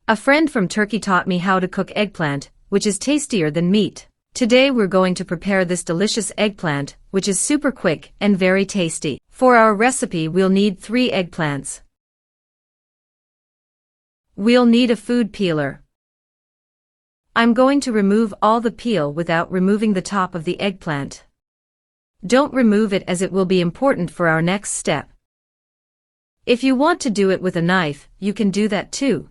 A friend from Turkey taught me how to cook eggplant, which is tastier than meat. Today we're going to prepare this delicious eggplant, which is super quick and very tasty. For our recipe we'll need 3 eggplants. We'll need a food peeler. I'm going to remove all the peel without removing the top of the eggplant. Don't remove it as it will be important for our next step. If you want to do it with a knife, you can do that too.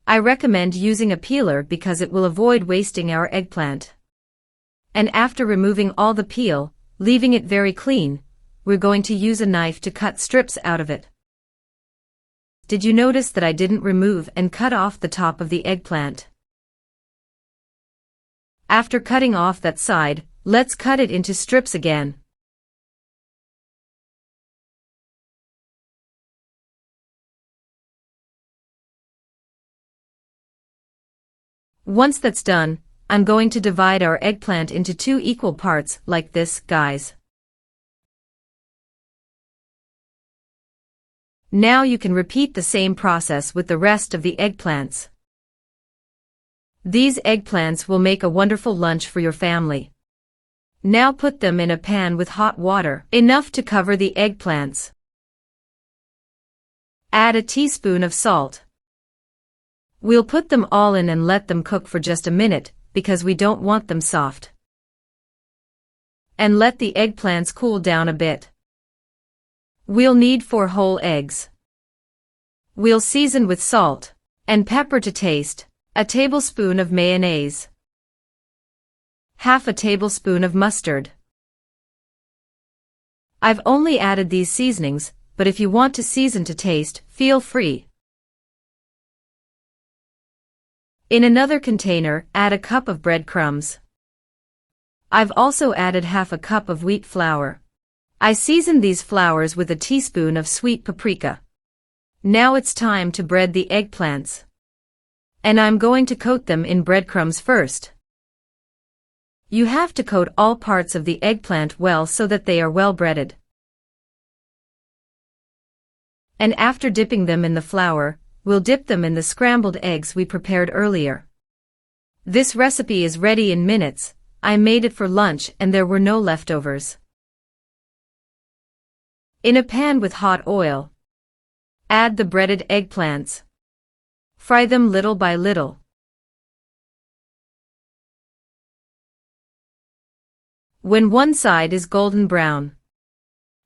I recommend using a peeler because it will avoid wasting our eggplant. And after removing all the peel, leaving it very clean, we're going to use a knife to cut strips out of it. Did you notice that I didn't remove and cut off the top of the eggplant? After cutting off that side, let's cut it into strips again. Once that's done, I'm going to divide our eggplant into 2 equal parts like this, guys. Now you can repeat the same process with the rest of the eggplants. These eggplants will make a wonderful lunch for your family. Now put them in a pan with hot water, enough to cover the eggplants. Add a teaspoon of salt. We'll put them all in and let them cook for just a minute, because we don't want them soft. And let the eggplants cool down a bit. We'll need 4 whole eggs. We'll season with salt and pepper to taste, a tablespoon of mayonnaise, half a tablespoon of mustard. I've only added these seasonings, but if you want to season to taste, feel free. In another container, add a cup of breadcrumbs. I've also added half a cup of wheat flour. I seasoned these flours with a teaspoon of sweet paprika. Now it's time to bread the eggplants. And I'm going to coat them in breadcrumbs first. You have to coat all parts of the eggplant well so that they are well breaded. And after dipping them in the flour, we'll dip them in the scrambled eggs we prepared earlier. This recipe is ready in minutes. I made it for lunch and there were no leftovers. In a pan with hot oil, add the breaded eggplants. Fry them little by little. When one side is golden brown,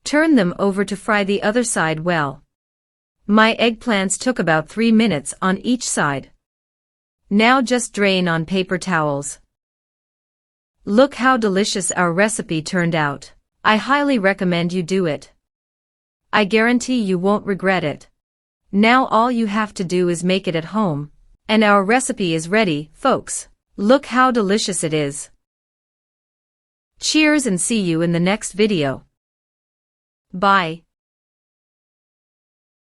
turn them over to fry the other side well. My eggplants took about 3 minutes on each side. Now just drain on paper towels. Look how delicious our recipe turned out. I highly recommend you do it. I guarantee you won't regret it. Now all you have to do is make it at home. And our recipe is ready, folks. Look how delicious it is. Cheers and see you in the next video. Bye.